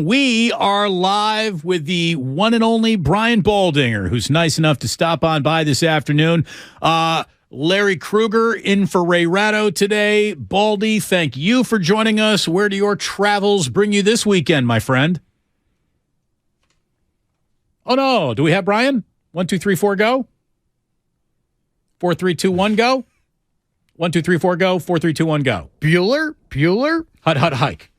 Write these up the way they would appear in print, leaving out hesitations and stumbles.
We are live with the one and only Brian Baldinger, who's nice enough to stop on by this afternoon. Larry Krueger in for Ray Ratto today. Baldy, thank you for joining us. Where do your travels bring you this weekend, my friend? Oh, no. Do we have Brian? 1, 2, 3, 4, go. 4, 3, 2, 1, go. 1, 2, 3, 4, go. 4, 3, 2, 1, go. Bueller. Hut, hike.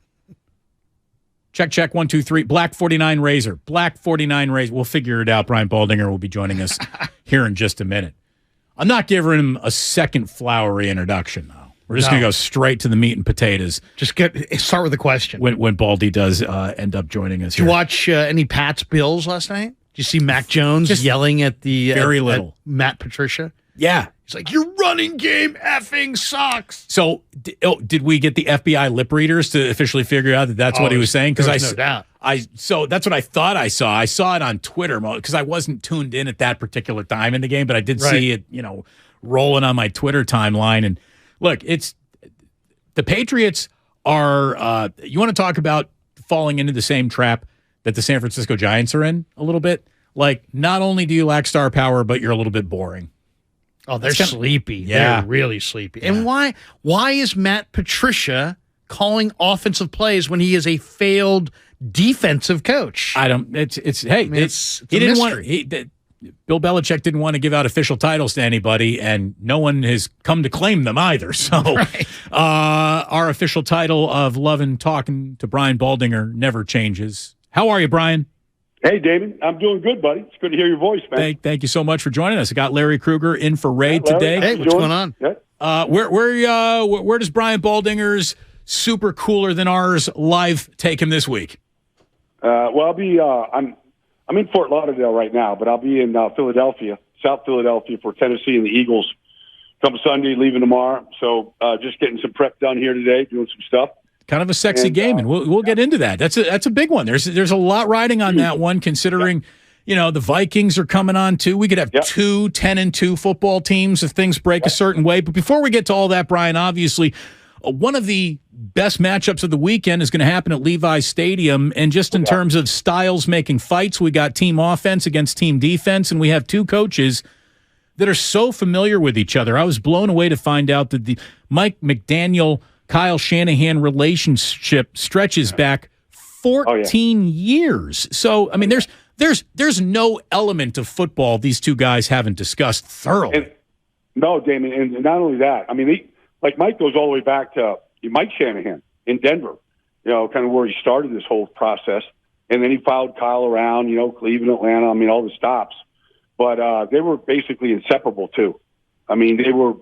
Check, 1, 2, 3. Black 49 Razor. Black 49 Razor. We'll figure it out. Brian Baldinger will be joining us here in just a minute. I'm not giving him a second flowery introduction, though. We're just going to go straight to the meat and potatoes. Just start with a question. When Baldy does end up joining us Did you watch any Pats Bills last night? Did you see Mac Jones just yelling at the very little at Matt Patricia? Yeah. He's like, your running game effing sucks. So did we get the FBI lip readers to officially figure out that that's what he was saying? Because no doubt. So that's what I thought I saw. I saw it on Twitter because I wasn't tuned in at that particular time in the game, but I did see it, rolling on my Twitter timeline. And look, it's the Patriots are. You want to talk about falling into the same trap that the San Francisco Giants are in a little bit? Like, not only do you lack star power, but you're a little bit boring. Oh, they're sleepy. Yeah. They're really sleepy. Yeah. And why is Matt Patricia calling offensive plays when he is a failed defensive coach? I don't. It's a mystery. Bill Belichick didn't want to give out official titles to anybody, and no one has come to claim them either. So, our official title of loving talking to Brian Baldinger never changes. How are you, Brian? Hey, Damon. I'm doing good, buddy. It's good to hear your voice, man. Thank you so much for joining us. I got Larry Krueger in for Ray today. Hey, what's going on? Yeah. Where does Brian Baldinger's super cooler than ours live take him this week? Well, I'll be. I'm in Fort Lauderdale right now, but I'll be in Philadelphia, South Philadelphia, for Tennessee and the Eagles. Come Sunday, leaving tomorrow. So just getting some prep done here today, doing some stuff. Kind of a sexy game, and we'll get into that. That's a big one. There's a lot riding on that one, considering the Vikings are coming on too. We could have 2 10-2 football teams if things break a certain way. But before we get to all that, Brian, obviously one of the best matchups of the weekend is going to happen at Levi's Stadium. And just in terms of styles making fights, we got team offense against team defense, and we have two coaches that are so familiar with each other. I was blown away to find out that the Mike McDaniel Kyle Shanahan relationship stretches back 14 years. So, I mean, there's no element of football these two guys haven't discussed thoroughly. No, Damon, and not only that. I mean, Mike goes all the way back to Mike Shanahan in Denver, kind of where he started this whole process. And then he followed Kyle around, Cleveland, Atlanta, all the stops. But they were basically inseparable, too. I mean, they were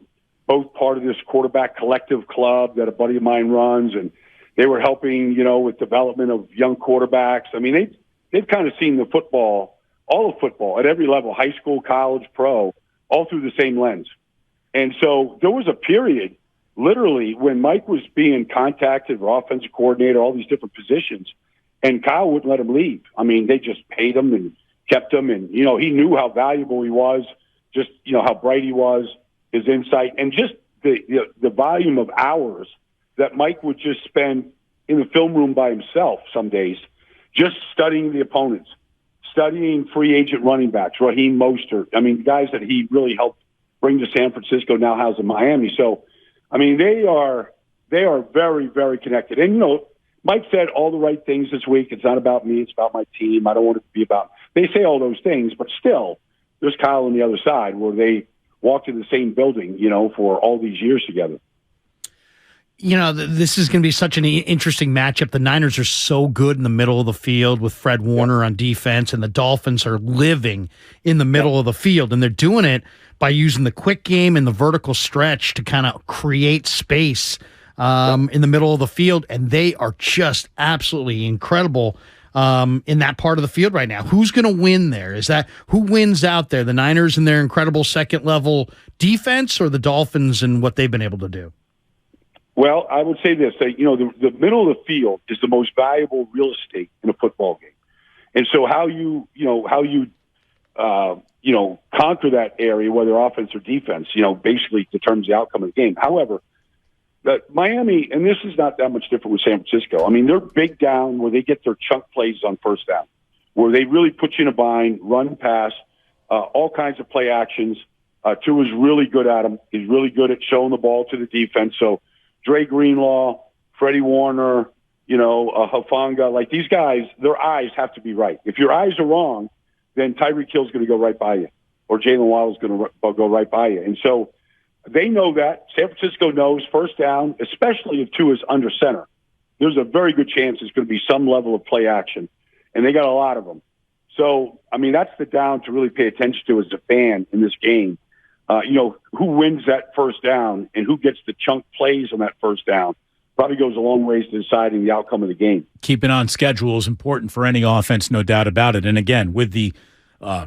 both part of this quarterback collective club that a buddy of mine runs, and they were helping, with development of young quarterbacks. I mean, they've kind of seen all of football at every level, high school, college, pro, all through the same lens. And so there was a period, literally, when Mike was being contacted, or offensive coordinator, all these different positions, and Kyle wouldn't let him leave. I mean, they just paid him and kept him, and, he knew how valuable he was, just, how bright he was, his insight, and just the volume of hours that Mike would just spend in the film room by himself some days, just studying the opponents, studying free agent running backs, Raheem Mostert. I mean, guys that he really helped bring to San Francisco, now housed in Miami. So, I mean, they are very, very connected. And, Mike said all the right things this week. It's not about me. It's about my team. I don't want it to be about – they say all those things, but still, there's Kyle on the other side where they – walked in the same building, for all these years together. This is going to be such an interesting matchup. The Niners are so good in the middle of the field with Fred Warner on defense, and the Dolphins are living in the middle of the field, and they're doing it by using the quick game and the vertical stretch to kind of create space in the middle of the field, and they are just absolutely incredible in that part of the field right now. Who's going to win there? Is that who wins out there? The Niners and their incredible second level defense, or the Dolphins and what they've been able to do? Well, I would say this: the middle of the field is the most valuable real estate in a football game, and so how you conquer that area, whether offense or defense, basically determines the outcome of the game. However, Miami, and this is not that much different with San Francisco. I mean, they're big down where they get their chunk plays on first down, where they really put you in a bind, run, pass, all kinds of play actions. Tua's really good at them. He's really good at showing the ball to the defense. So Dre Greenlaw, Freddie Warner, Hufanga, like these guys, their eyes have to be right. If your eyes are wrong, then Tyreek Hill's going to go right by you, or Jalen Waddle's going to go right by you. And so they know that. San Francisco knows first down, especially if Tua's under center, there's a very good chance there's going to be some level of play action, and they got a lot of them. So, I mean, that's the down to really pay attention to as a fan in this game. Who wins that first down and who gets the chunk plays on that first down probably goes a long ways to deciding the outcome of the game. Keeping on schedule is important for any offense, no doubt about it. And again, with the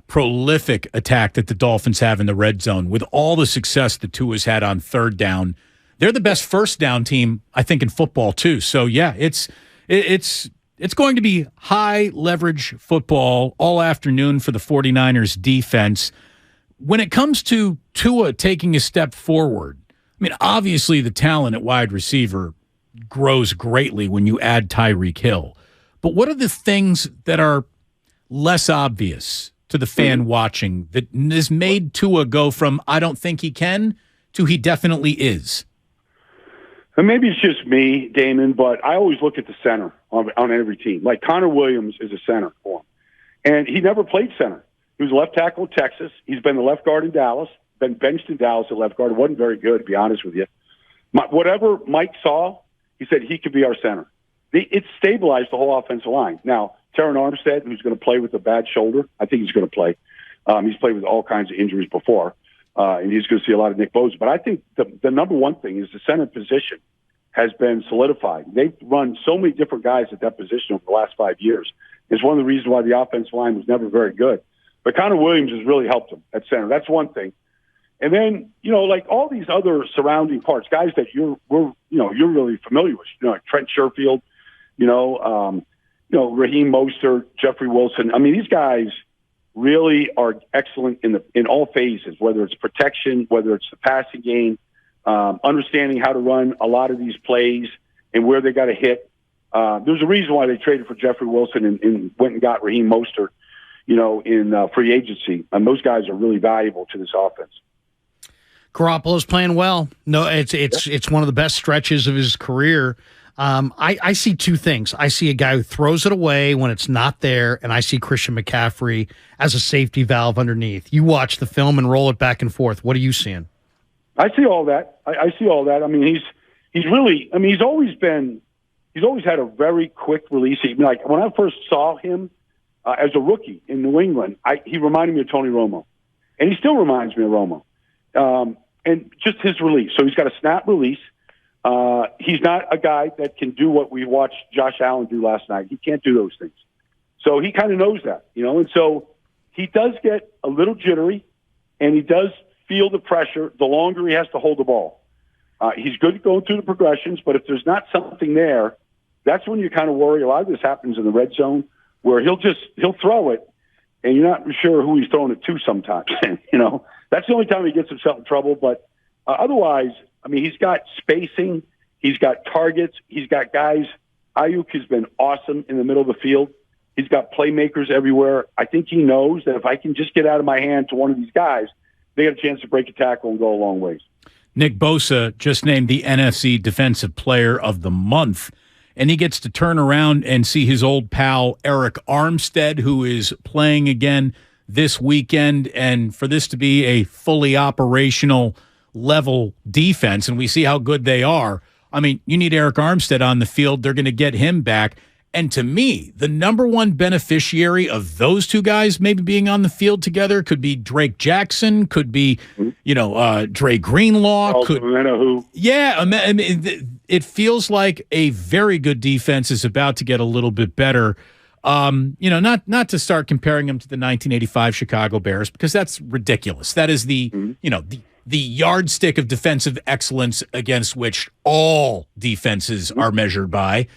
prolific attack that the Dolphins have in the red zone, with all the success that Tua's had on third down, they're the best first down team, I think, in football too. So yeah, it's going to be high leverage football all afternoon for the 49ers defense. When it comes to Tua taking a step forward, I mean, obviously the talent at wide receiver grows greatly when you add Tyreek Hill. But what are the things that are less obvious to the fan watching that has made Tua go from I don't think he can to he definitely is? And maybe it's just me, Damon, but I always look at the center on every team. Like Connor Williams is a center for him. And he never played center. He was a left tackle at Texas. He's been the left guard in Dallas, been benched in Dallas at left guard. It wasn't very good, to be honest with you. Whatever Mike saw, he said he could be our center. It stabilized the whole offensive line. Now, Terron Armstead, who's going to play with a bad shoulder, I think he's going to play. He's played with all kinds of injuries before, and he's going to see a lot of Nick Bosa. But I think the number one thing is the center position has been solidified. They've run so many different guys at that position over the last 5 years. It's one of the reasons why the offensive line was never very good. But Connor Williams has really helped him at center. That's one thing. And then, like all these other surrounding parts, guys that you're really familiar with, like Trent Sherfield, Raheem Mostert, Jeffrey Wilson. I mean, these guys really are excellent in all phases, whether it's protection, whether it's the passing game, understanding how to run a lot of these plays and where they got to hit. There's a reason why they traded for Jeffrey Wilson and went and got Raheem Mostert, in free agency. And those guys are really valuable to this offense. Garoppolo's playing well. No, it's one of the best stretches of his career. I see two things. I see a guy who throws it away when it's not there, and I see Christian McCaffrey as a safety valve underneath. You watch the film and roll it back and forth. What are you seeing? I see all that. I see all that. I mean, he's always had a very quick release. Like when I first saw him as a rookie in New England, he reminded me of Tony Romo, and he still reminds me of Romo. And just his release. So he's got a snap release. He's not a guy that can do what we watched Josh Allen do last night. He can't do those things. So he kind of knows that, and so he does get a little jittery, and he does feel the pressure the longer he has to hold the ball. He's good at going through the progressions, but if there's not something there, that's when you kind of worry. A lot of this happens in the red zone where he'll throw it, and you're not sure who he's throwing it to sometimes. That's the only time he gets himself in trouble. But otherwise, I mean, he's got spacing. He's got targets. He's got guys. Ayuk has been awesome in the middle of the field. He's got playmakers everywhere. I think he knows that if I can just get out of my hand to one of these guys, they got a chance to break a tackle and go a long ways. Nick Bosa just named the NFC Defensive Player of the Month, and he gets to turn around and see his old pal Eric Armstead, who is playing again this weekend, and for this to be a fully operational level defense, and we see how good they are. I mean, you need Eric Armstead on the field. They're going to get him back. And to me, the number one beneficiary of those two guys maybe being on the field together could be Drake Jackson, could be, Dre Greenlaw. Yeah, I mean, it feels like a very good defense is about to get a little bit better. Not to start comparing them to the 1985 Chicago Bears, because that's ridiculous. That is the yardstick of defensive excellence against which all defenses are measured by.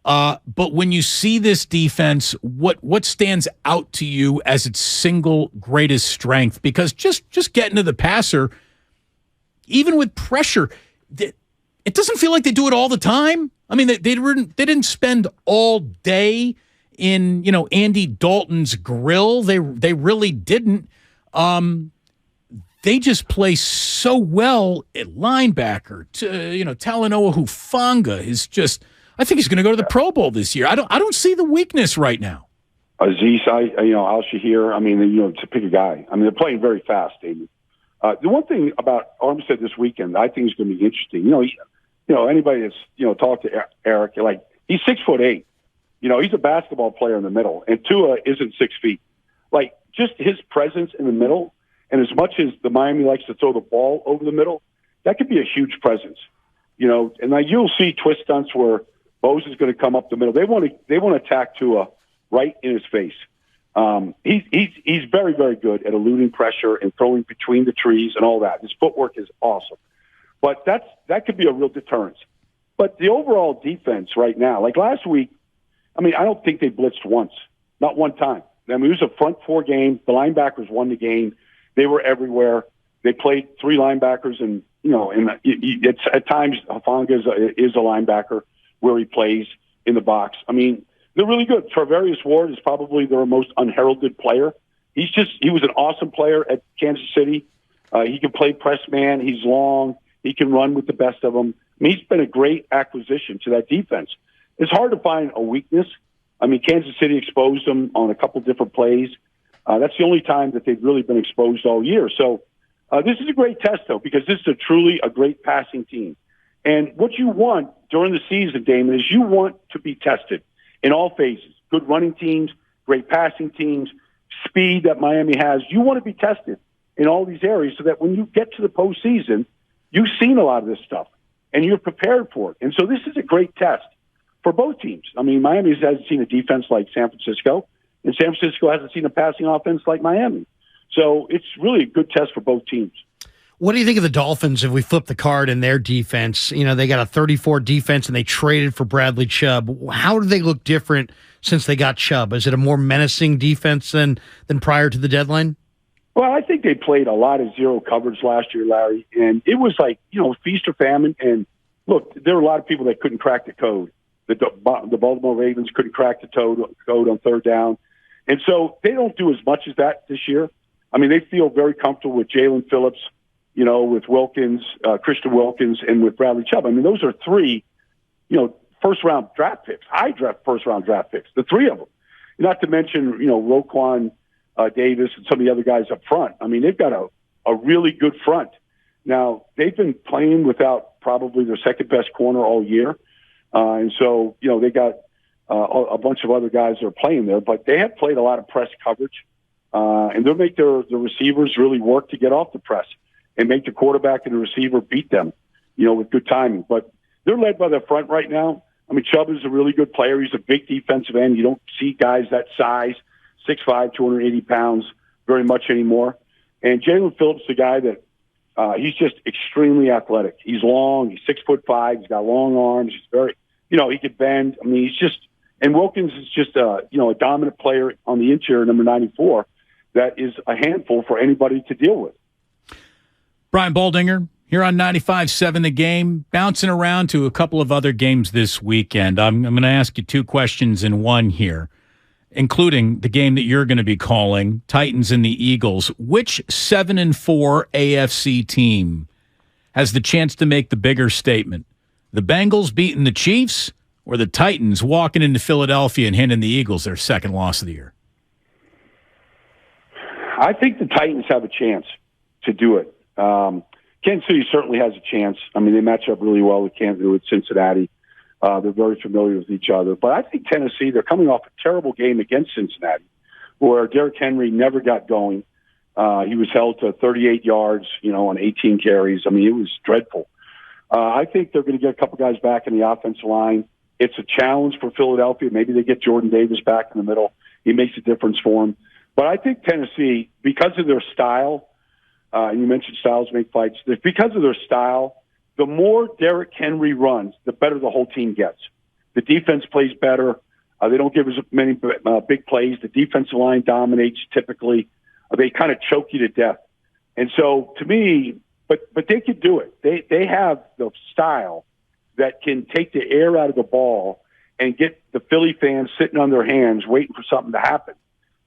But when you see this defense, what stands out to you as its single greatest strength? Because just getting to the passer, even with pressure, it doesn't feel like they do it all the time. I mean, they didn't spend all day in, Andy Dalton's grill. They really didn't. They just play so well at linebacker. Talanoa Hufanga is just. I think he's going to go to the Pro Bowl this year. I don't see the weakness right now. Aziz, Al Shahir. I mean, to pick a guy. I mean, they're playing very fast, David. The one thing about Armstead this weekend, I think is going to be interesting. Anybody that's talked to Eric, like he's 6'8". He's a basketball player in the middle, and Tua isn't 6 feet. Like just his presence in the middle, and as much as the Miami likes to throw the ball over the middle, that could be a huge presence. And now you'll see twist stunts where Bose is going to come up the middle. They want to attack Tua right in his face. He's very, very good at eluding pressure and throwing between the trees and all that. His footwork is awesome. But that could be a real deterrence. But the overall defense right now, like last week, I don't think they blitzed once, not one time. It was a front four game. The linebackers won the game. They were everywhere. They played three linebackers, and it's at times Hufanga is a linebacker where he plays in the box. They're really good. Tarvarius Ward is probably their most unheralded player. He was an awesome player at Kansas City. He can play press man. He's long. He can run with the best of them. He's been a great acquisition to that defense. It's hard to find a weakness. Kansas City exposed them on a couple different plays. That's the only time that they've really been exposed all year. So this is a great test, though, because this is truly a great passing team. And what you want during the season, Damon, is you want to be tested in all phases. Good running teams, great passing teams, speed that Miami has. You want to be tested in all these areas so that when you get to the postseason, you've seen a lot of this stuff and you're prepared for it. And so this is a great test for both teams. Miami hasn't seen a defense like San Francisco, and San Francisco hasn't seen a passing offense like Miami. So it's really a good test for both teams. What do you think of the Dolphins if we flip the card in their defense? They got a 34 defense and they traded for Bradley Chubb. How do they look different since they got Chubb? Is it a more menacing defense than prior to the deadline? Well, I think they played a lot of zero coverage last year, Larry, and it was like, feast or famine. And look, there were a lot of people that couldn't crack the code. The Baltimore Ravens couldn't crack the code on third down. And so they don't do as much as that this year. They feel very comfortable with Jalen Phillips, with Wilkins, Christian Wilkins, and with Bradley Chubb. Those are three, first-round draft picks, first-round draft picks, the three of them. Not to mention, Roquan Davis and some of the other guys up front. They've got a really good front. Now, they've been playing without probably their second-best corner all year. And so, they got a bunch of other guys that are playing there, but they have played a lot of press coverage. And they'll make the receivers really work to get off the press and make the quarterback and the receiver beat them, with good timing. But they're led by the front right now. Chubb is a really good player. He's a big defensive end. You don't see guys that size, 6'5", 280 pounds, very much anymore. And Jalen Phillips, the guy that he's just extremely athletic. He's long. He's 6'5". He's got long arms. He's very, he could bend. He's just, and Wilkins is just a dominant player on the interior, number 94, that is a handful for anybody to deal with. Brian Baldinger here on 95.7 The Game, bouncing around to a couple of other games this weekend. I'm going to ask you two questions in one here, including the game that you're going to be calling, Titans and the Eagles. Which 7-4 AFC team has the chance to make the bigger statement? The Bengals beating the Chiefs or the Titans walking into Philadelphia and handing the Eagles their second loss of the year? I think the Titans have a chance to do it. Kansas City certainly has a chance. They match up really well with Cincinnati. They're very familiar with each other. But I think Tennessee, they're coming off a terrible game against Cincinnati where Derrick Henry never got going. He was held to 38 yards, on 18 carries. It was dreadful. I think they're going to get a couple guys back in the offensive line. It's a challenge for Philadelphia. Maybe they get Jordan Davis back in the middle. He makes a difference for them. But I think Tennessee, because of their style, and you mentioned styles make fights, because of their style, the more Derrick Henry runs, the better the whole team gets. The defense plays better. They don't give as many big plays. The defensive line dominates typically. They kind of choke you to death. And so, to me, but they could do it. They have the style that can take the air out of the ball and get the Philly fans sitting on their hands waiting for something to happen.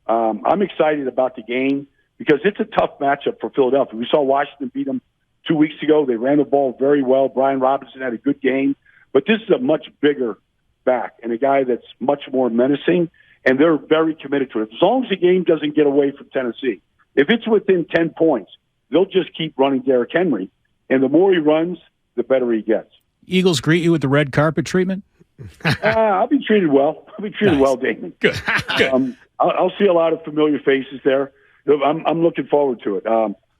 I'm excited about the game because it's a tough matchup for Philadelphia. We saw Washington beat them 2 weeks ago. They ran the ball very well. Brian Robinson had a good game. But this is a much bigger back and a guy that's much more menacing, and they're very committed to it. As long as the game doesn't get away from Tennessee, if it's within 10 points, they'll just keep running Derrick Henry, and the more he runs, the better he gets. Eagles greet you with the red carpet treatment? I'll be treated well. I'll be treated well, Damon. Good. I'll see a lot of familiar faces there. I'm looking forward to it.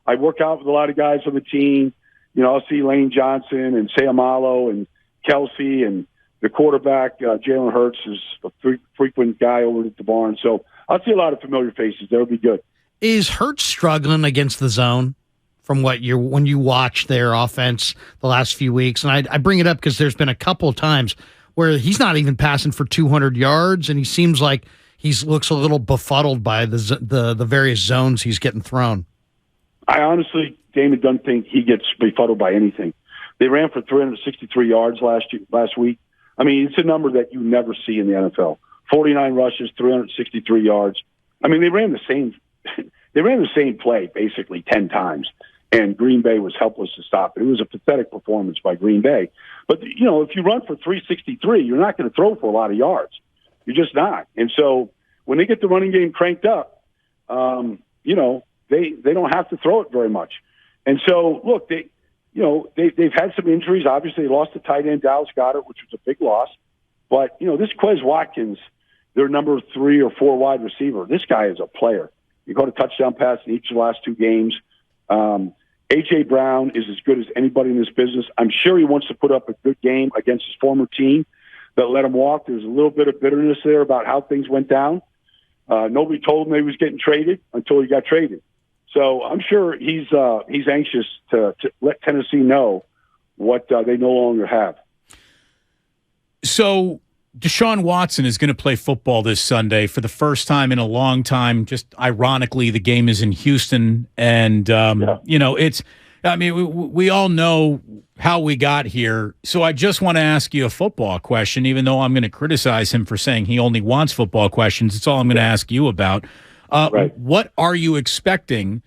I work out with a lot of guys on the team. You know, I'll see Lane Johnson and Sayamalo and Kelsey, and the quarterback, Jalen Hurts, is a frequent guy over at the barn. So I'll see a lot of familiar faces. That'll be good. Is Hurts struggling against the zone from when you watch their offense the last few weeks? And I bring it up because there's been a couple of times where he's not even passing for 200 yards, and he seems like he looks a little befuddled by the various zones he's getting thrown. I honestly, Damon, don't think he gets befuddled by anything. They ran for 363 yards last week. I mean, it's a number that you never see in the NFL. 49 rushes, 363 yards. I mean, they ran the same play basically 10 times, and Green Bay was helpless to stop it. It was a pathetic performance by Green Bay. But, you know, if you run for 363, you're not going to throw for a lot of yards. You're just not. And so when they get the running game cranked up, you know, they don't have to throw it very much. And so, look, they've had some injuries. Obviously, they lost the tight end, Dallas Goedert, which was a big loss. But, you know, this Quez Watkins, their number 3 or 4 wide receiver, this guy is a player. He got a touchdown pass in each of the last 2 games. A.J. Brown is as good as anybody in this business. I'm sure he wants to put up a good game against his former team that let him walk. There's a little bit of bitterness there about how things went down. Nobody told him he was getting traded until he got traded. So I'm sure he's anxious to let Tennessee know what they no longer have. So Deshaun Watson is going to play football this Sunday for the first time in a long time. Just ironically, the game is in Houston, and you know, we all know how we got here. So I just want to ask you a football question, even though I'm going to criticize him for saying he only wants football questions. It's all I'm going to ask you about. Right. What are you expecting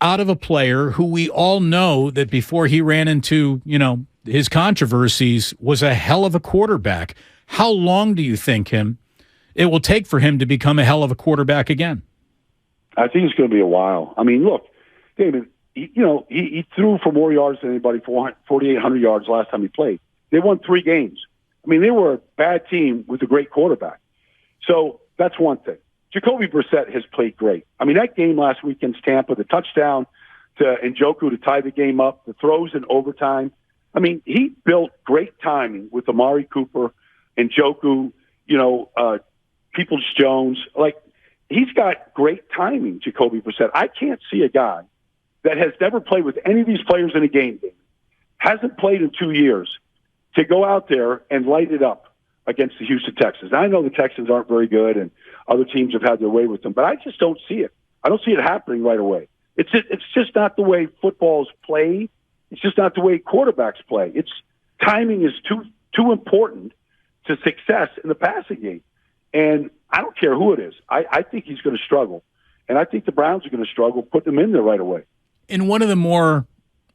out of a player who we all know that before he ran into, you know, his controversies was a hell of a quarterback? How long do you think it will take for him to become a hell of a quarterback again? I think it's going to be a while. I mean, look, David, he threw for more yards than anybody, 4,800 yards last time he played. They won 3 games. I mean, they were a bad team with a great quarterback. So that's one thing. Jacoby Brissett has played great. I mean, that game last week against Tampa, the touchdown to Njoku to tie the game up, the throws in overtime. I mean, he built great timing with Amari Cooper, Njoku, Peoples-Jones. Like, he's got great timing, Jacoby Brissett. I can't see a guy that has never played with any of these players in a game, hasn't played in 2 years, to go out there and light it up against the Houston Texans. I know the Texans aren't very good, and other teams have had their way with them, but I just don't see it. I don't see it happening right away. It's just not the way football's played. It's just not the way quarterbacks play. Timing is too important to success in the passing game. And I don't care who it is. I think he's going to struggle. And I think the Browns are going to struggle putting him in there right away. In one of the more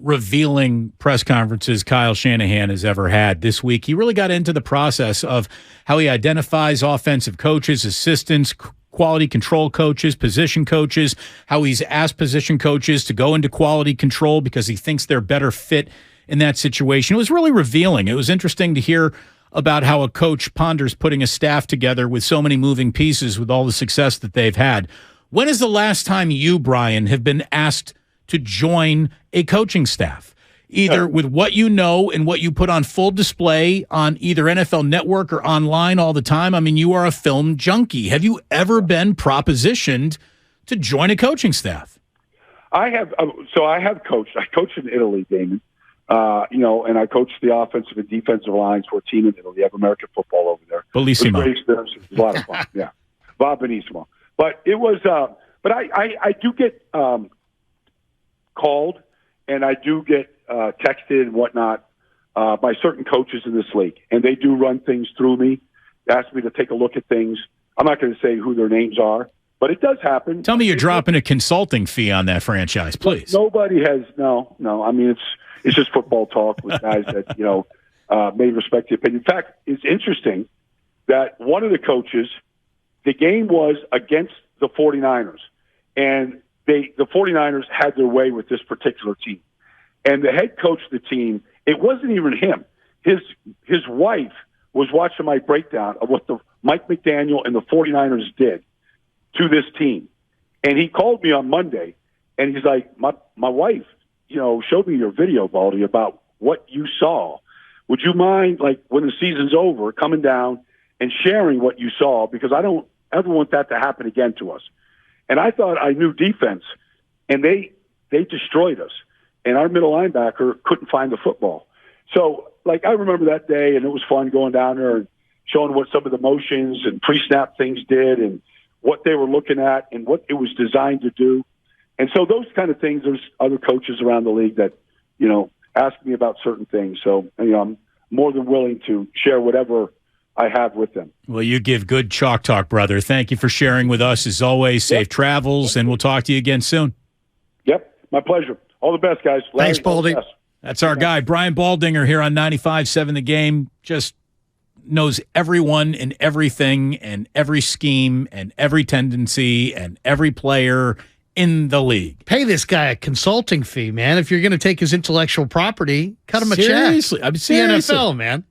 revealing press conferences Kyle Shanahan has ever had this week, he really got into the process of how he identifies offensive coaches, assistants, quality control coaches, position coaches, how he's asked position coaches to go into quality control because he thinks they're better fit in that situation. It was really revealing. It was interesting to hear about how a coach ponders putting a staff together with so many moving pieces with all the success that they've had. When is the last time you, Brian, have been asked to join a coaching staff, either with what you know and what you put on full display on either NFL Network or online all the time? I mean, you are a film junkie. Have you ever been propositioned to join a coaching staff? I have. So I have coached. I coached in Italy, Damon. And I coached the offensive and defensive lines for a team in Italy. They have American football over there. Bellissimo. It was a great experience. It was a lot of fun. Yeah. Bob Benissimo. But it was, but I do get called, and I do get texted and whatnot by certain coaches in this league, and they do run things through me, ask me to take a look at things. I'm not going to say who their names are, but it does happen. Tell me you're dropping a consulting fee on that franchise, please. Nobody has, no. I mean, it's just football talk with guys that, may respect the opinion. In fact, it's interesting that one of the coaches, the game was against the 49ers, and the 49ers had their way with this particular team. And the head coach of the team, it wasn't even him. His wife was watching my breakdown of what the Mike McDaniel and the 49ers did to this team. And he called me on Monday, and he's like, my wife, showed me your video, Baldy, about what you saw. Would you mind, like, when the season's over, coming down and sharing what you saw? Because I don't ever want that to happen again to us. And I thought I knew defense, and they destroyed us. And our middle linebacker couldn't find the football. So, like, I remember that day, and it was fun going down there and showing what some of the motions and pre-snap things did and what they were looking at and what it was designed to do. And so those kind of things, there's other coaches around the league that, ask me about certain things. So, I'm more than willing to share whatever I have with them. Well, you give good chalk talk, brother. Thank you for sharing with us. As always, safe travels, and we'll talk to you again soon. Yep, my pleasure. All the best, guys. Larry, thanks, Baldy. That's our guy, Brian Baldinger, here on 95.7 The Game. Just knows everyone and everything and every scheme and every tendency and every player in the league. Pay this guy a consulting fee, man. If you're going to take his intellectual property, cut him a check. Seriously. I mean, seriously. The NFL, man.